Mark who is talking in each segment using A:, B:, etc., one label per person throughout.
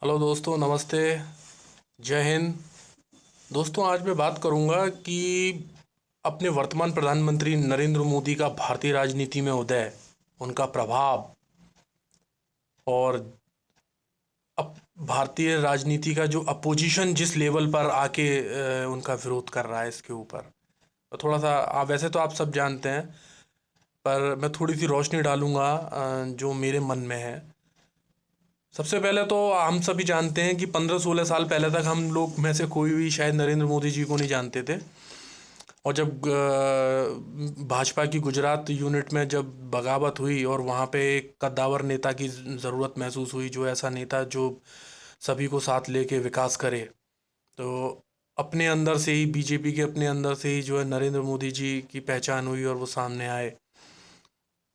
A: Hello दोस्तों, नमस्ते। जय हिंद। दोस्तों, आज मैं बात करूंगा कि अपने वर्तमान प्रधानमंत्री नरेंद्र मोदी का भारतीय राजनीति में उदय, उनका प्रभाव और अब भारतीय राजनीति का जो अपोजिशन जिस लेवल पर आके उनका विरोध कर रहा है, इसके ऊपर तो थोड़ा सा आप, वैसे तो आप सब जानते हैं, पर मैं थोड़ी सी रोशनी डालूंगा जो मेरे मन में है। सबसे पहले तो हम सभी जानते हैं कि 15-16 साल पहले तक हम लोग में से कोई भी शायद नरेंद्र मोदी जी को नहीं जानते थे। और जब भाजपा की गुजरात यूनिट में जब बगावत हुई और वहाँ पे एक कद्दावर नेता की ज़रूरत महसूस हुई, जो ऐसा नेता जो सभी को साथ लेके विकास करे, तो अपने अंदर से ही, बीजेपी के अपने अंदर से ही जो है नरेंद्र मोदी जी की पहचान हुई और वो सामने आए।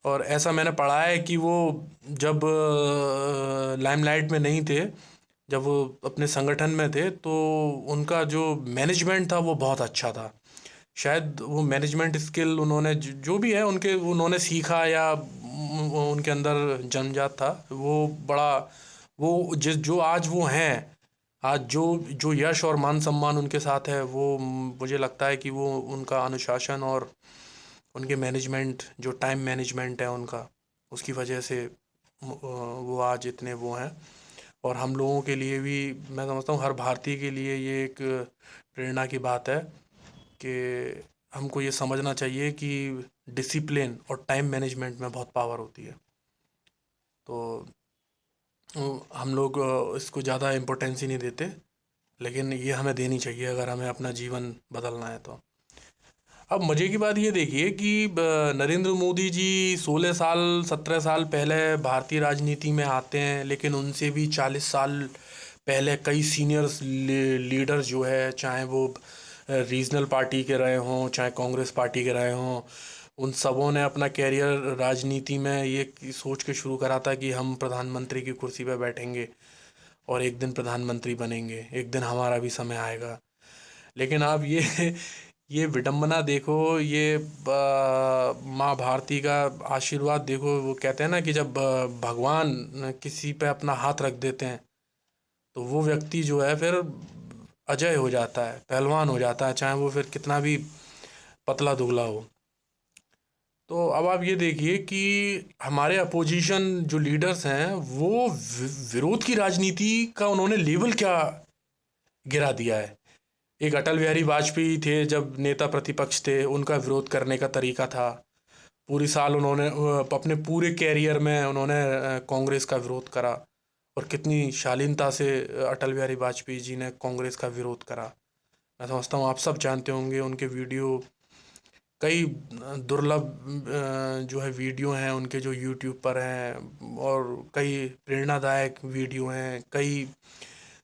A: और ऐसा मैंने पढ़ा है कि वो जब लाइमलाइट में नहीं थे, जब वो अपने संगठन में थे, तो उनका जो मैनेजमेंट था वो बहुत अच्छा था। शायद वो मैनेजमेंट स्किल उन्होंने जो भी है उनके, उन्होंने सीखा या उनके अंदर जन्मजात था वो बड़ा, वो जिस जो आज वो हैं, आज जो जो यश और मान सम्मान उनके साथ है, वो मुझे लगता है कि वो उनका अनुशासन और उनके मैनेजमेंट, जो टाइम मैनेजमेंट है उनका, उसकी वजह से वो आज इतने वो हैं। और हम लोगों के लिए भी, मैं समझता हूँ हर भारतीय के लिए ये एक प्रेरणा की बात है कि हमको ये समझना चाहिए कि डिसिप्लिन और टाइम मैनेजमेंट में बहुत पावर होती है। तो हम लोग इसको ज़्यादा इम्पोर्टेंस ही नहीं देते, लेकिन ये हमें देनी चाहिए अगर हमें अपना जीवन बदलना है तो। अब मज़े की बात ये देखिए कि नरेंद्र मोदी जी 16 साल 17 साल पहले भारतीय राजनीति में आते हैं, लेकिन उनसे भी 40 साल पहले कई सीनियर लीडर जो है, चाहे वो रीजनल पार्टी के रहे हों, चाहे कांग्रेस पार्टी के रहे हों, उन सबों ने अपना कैरियर राजनीति में ये सोच के शुरू करा था कि हम प्रधानमंत्री की कुर्सी पर बैठेंगे और एक दिन प्रधानमंत्री बनेंगे, एक दिन हमारा भी समय आएगा। लेकिन आप ये ये विडंबना देखो, ये माँ भारती का आशीर्वाद देखो। वो कहते हैं ना कि जब भगवान किसी पे अपना हाथ रख देते हैं, तो वो व्यक्ति जो है फिर अजय हो जाता है, पहलवान हो जाता है, चाहे वो फिर कितना भी पतला दुबला हो। तो अब आप ये देखिए कि हमारे अपोजिशन जो लीडर्स हैं, वो विरोध की राजनीति का उन्होंने लेवल क्या गिरा दिया है। एक अटल बिहारी वाजपेयी थे, जब नेता प्रतिपक्ष थे, उनका विरोध करने का तरीका था। पूरी साल उन्होंने अपने पूरे कैरियर में उन्होंने कांग्रेस का विरोध करा। और कितनी शालीनता से अटल बिहारी वाजपेयी जी ने कांग्रेस का विरोध करा। मैं समझता हूँ आप सब जानते होंगे उनके वीडियो, कई दुर्लभ जो है वीडियो हैं उनके जो यूट्यूब पर हैं, और कई प्रेरणादायक वीडियो हैं, कई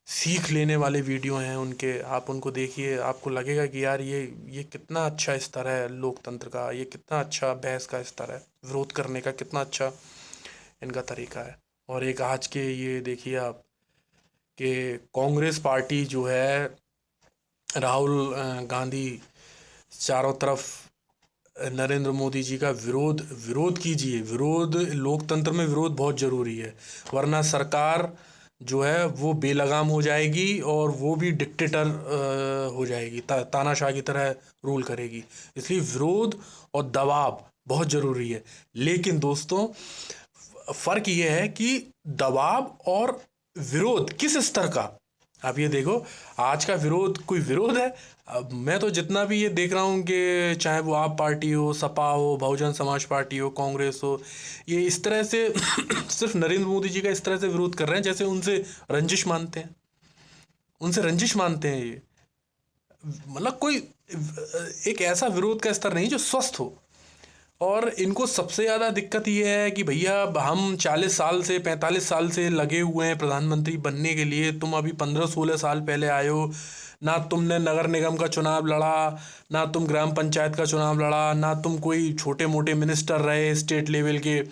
A: सीख लेने वाले वीडियो हैं उनके। आप उनको देखिए, आपको लगेगा कि यार ये कितना अच्छा स्तर है लोकतंत्र का, ये कितना अच्छा बहस का स्तर है, विरोध करने का कितना अच्छा इनका तरीका है। और एक आज के ये देखिए आप कि कांग्रेस पार्टी जो है, राहुल गांधी चारों तरफ नरेंद्र मोदी जी का विरोध विरोध कीजिए। विरोध, लोकतंत्र में विरोध बहुत ज़रूरी है, वरना सरकार जो है वो बेलगाम हो जाएगी और वो भी डिक्टेटर हो जाएगी, तानाशाह की तरह रूल करेगी। इसलिए विरोध और दबाव बहुत ज़रूरी है। लेकिन दोस्तों, फ़र्क ये है कि दबाव और विरोध किस स्तर का। आप ये देखो, आज का विरोध कोई विरोध है? अब मैं तो जितना भी ये देख रहा हूँ कि चाहे वो आप पार्टी हो, सपा हो, बहुजन समाज पार्टी हो, कांग्रेस हो, ये इस तरह से सिर्फ नरेंद्र मोदी जी का इस तरह से विरोध कर रहे हैं जैसे उनसे रंजिश मानते हैं, उनसे रंजिश मानते हैं ये। मतलब कोई एक ऐसा विरोध का स्तर नहीं जो स्वस्थ हो। और इनको सबसे ज़्यादा दिक्कत ये है कि भैया, हम 40 साल से 45 साल से लगे हुए हैं प्रधानमंत्री बनने के लिए, तुम अभी 15-16 साल पहले आए हो। ना तुमने नगर निगम का चुनाव लड़ा, ना तुम ग्राम पंचायत का चुनाव लड़ा, ना तुम कोई छोटे मोटे मिनिस्टर रहे स्टेट लेवल के,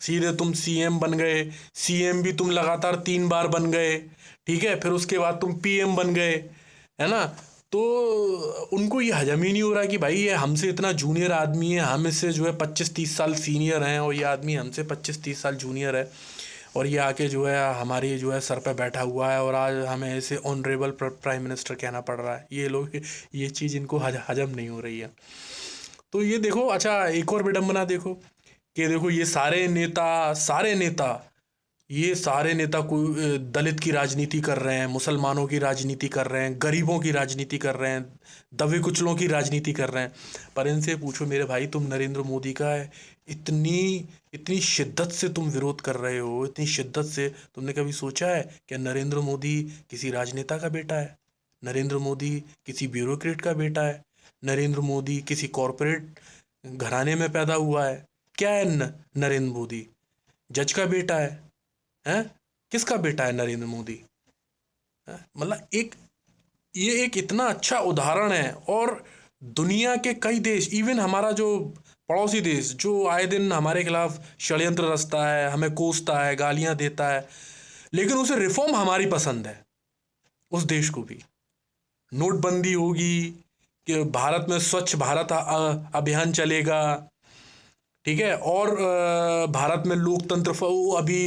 A: सीधे तुम सीएम बन गए। सीएम भी तुम लगातार 3 बार बन गए, ठीक है, फिर उसके बाद तुम पीएम बन गए, है ना। तो उनको ये हजम ही नहीं हो रहा कि भाई ये हमसे इतना जूनियर आदमी है, हम इससे जो है 25-30 साल सीनियर हैं, और ये आदमी हमसे 25-30 साल जूनियर है। और ये आके जो है हमारी जो है सर पे बैठा हुआ है, और आज हमें ऐसे ऑनरेबल प्राइम मिनिस्टर कहना पड़ रहा है। ये लोग, ये चीज़ इनको हजम नहीं हो रही है। तो ये देखो, अच्छा एक और विडंबना देखो कि देखो ये सारे नेता कोई दलित की राजनीति कर रहे हैं, मुसलमानों की राजनीति कर रहे हैं, गरीबों की राजनीति कर रहे हैं, दबे कुचलों की राजनीति कर रहे हैं। पर इनसे पूछो मेरे भाई, तुम नरेंद्र मोदी का इतनी इतनी शिद्दत से तुम विरोध कर रहे हो, इतनी शिद्दत से, तुमने कभी सोचा है कि नरेंद्र मोदी किसी राजनेता का बेटा है? नरेंद्र मोदी किसी ब्यूरोक्रेट का बेटा है? नरेंद्र मोदी किसी कॉरपोरेट घराने में पैदा हुआ है? क्या है नरेंद्र मोदी? जज का बेटा है? हैं? किसका बेटा है नरेंद्र मोदी? मतलब ये एक इतना अच्छा उदाहरण है। और दुनिया के कई देश, इवन हमारा जो पड़ोसी देश जो आए दिन हमारे खिलाफ षड्यंत्र रचता है, हमें कोसता है, गालियां देता है, लेकिन उसे रिफॉर्म हमारी पसंद है, उस देश को भी। नोटबंदी होगी कि भारत में स्वच्छ भारत अभियान चलेगा, ठीक है, और भारत में लोकतंत्र अभी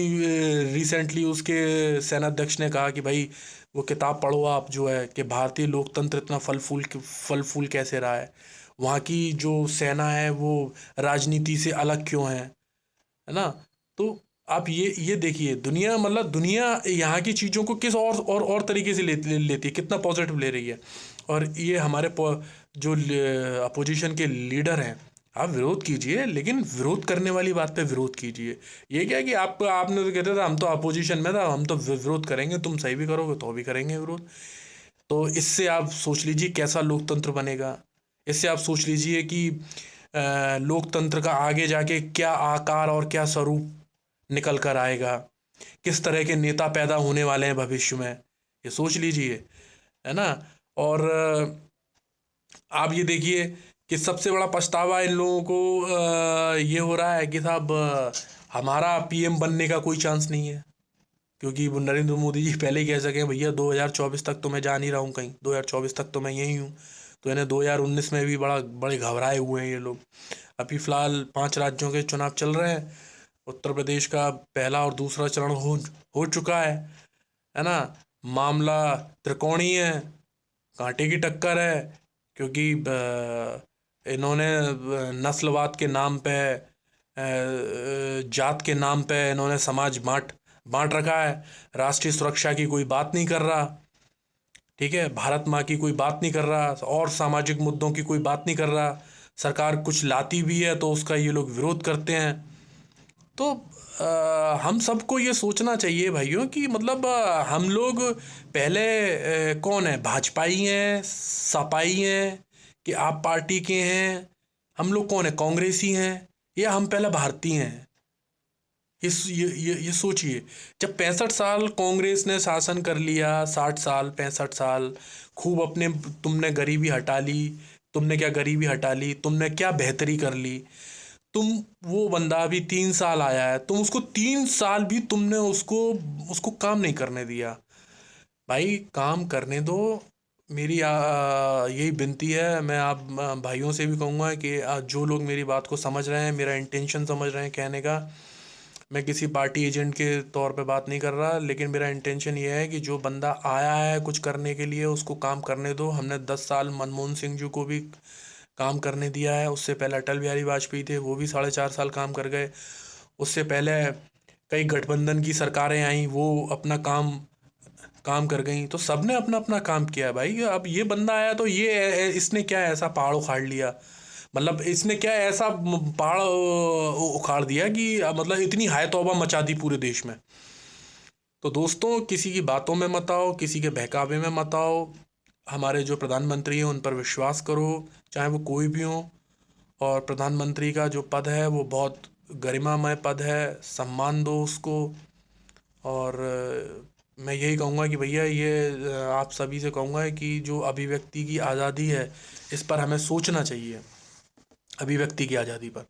A: रिसेंटली उसके सेनाध्यक्ष ने कहा कि भाई वो किताब पढ़ो आप, जो है कि भारतीय लोकतंत्र इतना फल फूल कैसे रहा है, वहाँ की जो सेना है वो राजनीति से अलग क्यों है ना। तो आप ये देखिए, दुनिया मतलब दुनिया यहाँ की चीज़ों को किस और तरीके से लेती है, कितना पॉजिटिव ले रही है। और ये हमारे जो अपोजिशन के लीडर हैं, आप विरोध कीजिए, लेकिन विरोध करने वाली बात पे विरोध कीजिए। ये क्या है कि आपने तो कहते थे हम तो अपोजिशन में था, हम तो विरोध करेंगे, तुम सही भी करोगे तो भी करेंगे विरोध। तो इससे आप सोच लीजिए कैसा लोकतंत्र बनेगा। इससे आप सोच लीजिए कि लोकतंत्र का आगे जाके क्या आकार और क्या स्वरूप निकल कर आएगा, किस तरह के नेता पैदा होने वाले हैं भविष्य में, ये सोच लीजिए, है ना। और आप ये देखिए कि सबसे बड़ा पछतावा इन लोगों को ये हो रहा है कि साहब हमारा पीएम बनने का कोई चांस नहीं है, क्योंकि वो नरेंद्र मोदी जी पहले ही कह सके भैया 2024 तक तो मैं जा नहीं रहा हूँ कहीं, 2024 तक तो मैं यहीं हूँ। तो इन्हें 2019 में भी बड़े घबराए हुए हैं ये लोग। अभी फिलहाल 5 राज्यों के चुनाव चल रहे हैं। उत्तर प्रदेश का पहला और दूसरा चरण हो चुका है ना। मामला त्रिकोणीय है, कांटे की टक्कर है, क्योंकि इन्होंने नस्लवाद के नाम पे, जात के नाम पे इन्होंने समाज बांट बांट रखा है। राष्ट्रीय सुरक्षा की कोई बात नहीं कर रहा, ठीक है, भारत माँ की कोई बात नहीं कर रहा, और सामाजिक मुद्दों की कोई बात नहीं कर रहा। सरकार कुछ लाती भी है तो उसका ये लोग विरोध करते हैं। तो हम सबको ये सोचना चाहिए भाइयों कि मतलब हम लोग पहले कौन है, भाजपाई हैं, सपाई हैं, कि आप पार्टी के हैं, हम लोग कौन है, कांग्रेसी हैं, या हम पहले भारतीय हैं? ये सोचिए। जब 65 साल कांग्रेस ने शासन कर लिया, 60 साल 65 साल खूब अपने, तुमने गरीबी हटा ली, तुमने क्या गरीबी हटा ली, तुमने क्या बेहतरी कर ली। तुम, वो बंदा अभी 3 साल आया है, तुम उसको 3 साल भी तुमने उसको उसको काम नहीं करने दिया। भाई काम करने दो। मेरी यही विनती है, मैं आप भाइयों से भी कहूँगा कि जो लोग मेरी बात को समझ रहे हैं, मेरा इंटेंशन समझ रहे हैं कहने का, मैं किसी पार्टी एजेंट के तौर पे बात नहीं कर रहा, लेकिन मेरा इंटेंशन ये है कि जो बंदा आया है कुछ करने के लिए उसको काम करने दो। हमने 10 साल मनमोहन सिंह जी को भी काम करने दिया है, उससे पहले अटल बिहारी वाजपेयी थे, वो भी 4.5 साल काम कर गए। उससे पहले कई गठबंधन की सरकारें आई, वो अपना काम काम कर गई। तो सबने अपना अपना काम किया भाई। अब ये बंदा आया तो ये इसने क्या ऐसा पहाड़ उखाड़ लिया, मतलब इसने क्या ऐसा पहाड़ उखाड़ दिया कि मतलब इतनी हाय तौबा मचा दी पूरे देश में। तो दोस्तों, किसी की बातों में मत आओ, किसी के बहकावे में मत आओ। हमारे जो प्रधानमंत्री हैं उन पर विश्वास करो, चाहे वो कोई भी हो। और प्रधानमंत्री का जो पद है वो बहुत गरिमामय पद है, सम्मान दो उसको। और मैं यही कहूँगा कि भैया ये आप सभी से कहूँगा कि जो अभिव्यक्ति की आज़ादी है, इस पर हमें सोचना चाहिए। अभिव्यक्ति की आज़ादी पर,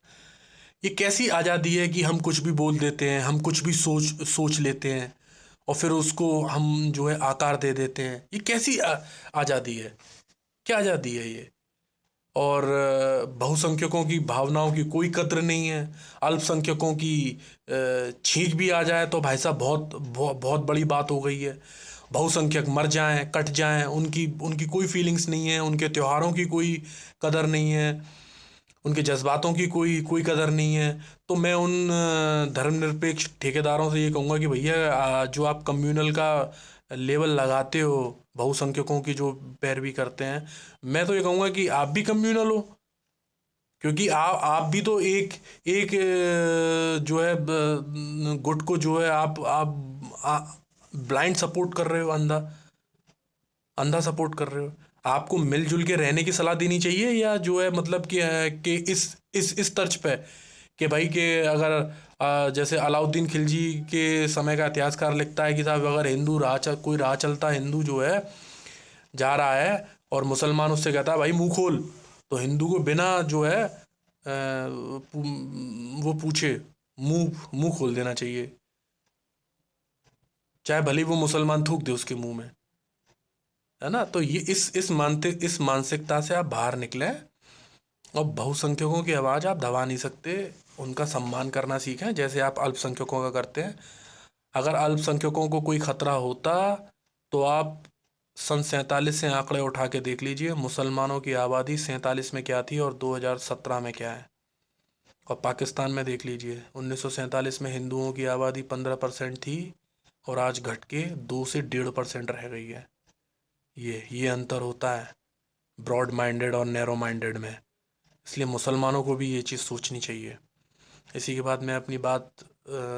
A: ये कैसी आज़ादी है कि हम कुछ भी बोल देते हैं, हम कुछ भी सोच लेते हैं, और फिर उसको हम जो है आकार दे देते हैं। ये कैसी आज़ादी है? क्या आज़ादी है ये? और बहुसंख्यकों की भावनाओं की कोई कद्र नहीं है। अल्पसंख्यकों की छींक भी आ जाए तो भाई साहब बहुत बड़ी बात हो गई है। बहुसंख्यक मर जाएं, कट जाएं, उनकी उनकी कोई फीलिंग्स नहीं है, उनके त्योहारों की कोई कदर नहीं है, उनके जज्बातों की कोई कोई कदर नहीं है। तो मैं उन धर्मनिरपेक्ष ठेकेदारों से ये कहूँगा कि भैया जो आप कम्युनल का लेवल लगाते हो, बहुसंख्यकों की जो पैरवी करते हैं, मैं तो ये कहूँगा कि आप भी कम्युनल हो। क्योंकि आप भी तो एक एक जो है गुट को जो है आप ब्लाइंड सपोर्ट कर रहे हो, अंधा अंधा सपोर्ट कर रहे हो। आपको मिलजुल के रहने की सलाह देनी चाहिए, या जो है मतलब कि इस तर्ज पे कि भाई कि अगर जैसे अलाउद्दीन खिलजी के समय का इतिहासकार लिखता है कि साहब अगर कोई राह चलता हिंदू जो है जा रहा है और मुसलमान उससे कहता है भाई मुंह खोल, तो हिंदू को बिना जो है वो पूछे मुंह मुंह खोल देना चाहिए, चाहे भले ही वो मुसलमान थूक दे उसके मुंह में, है ना। तो ये इस मानसिकता से आप बाहर निकले, और बहुसंख्यकों की आवाज़ आप दबा नहीं सकते। उनका सम्मान करना सीखें जैसे आप अल्पसंख्यकों का करते हैं। अगर अल्पसंख्यकों को कोई खतरा होता तो आप सन 47 से आंकड़े उठा के देख लीजिए, मुसलमानों की आबादी 47 में क्या थी और 2017 में क्या है। और पाकिस्तान में देख लीजिए, 1947 में हिंदुओं की आबादी 15% थी और आज घट के 2 से 1.5% रह गई है। ये अंतर होता है ब्रॉड माइंडेड और नैरो माइंडेड में। इसलिए मुसलमानों को भी ये चीज़ सोचनी चाहिए। इसी के बाद मैं अपनी बात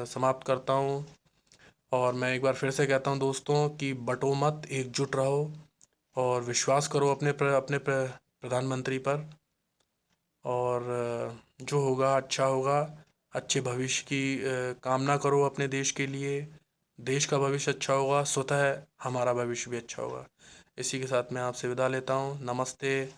A: समाप्त करता हूँ, और मैं एक बार फिर से कहता हूँ दोस्तों कि बटो मत, एकजुट रहो और विश्वास करो अपने प्रधानमंत्री पर। और जो होगा अच्छा होगा। अच्छे भविष्य की कामना करो अपने देश के लिए। देश का भविष्य अच्छा होगा, स्वतः हमारा भविष्य भी अच्छा होगा। इसी के साथ मैं आपसे विदा लेता हूँ। नमस्ते।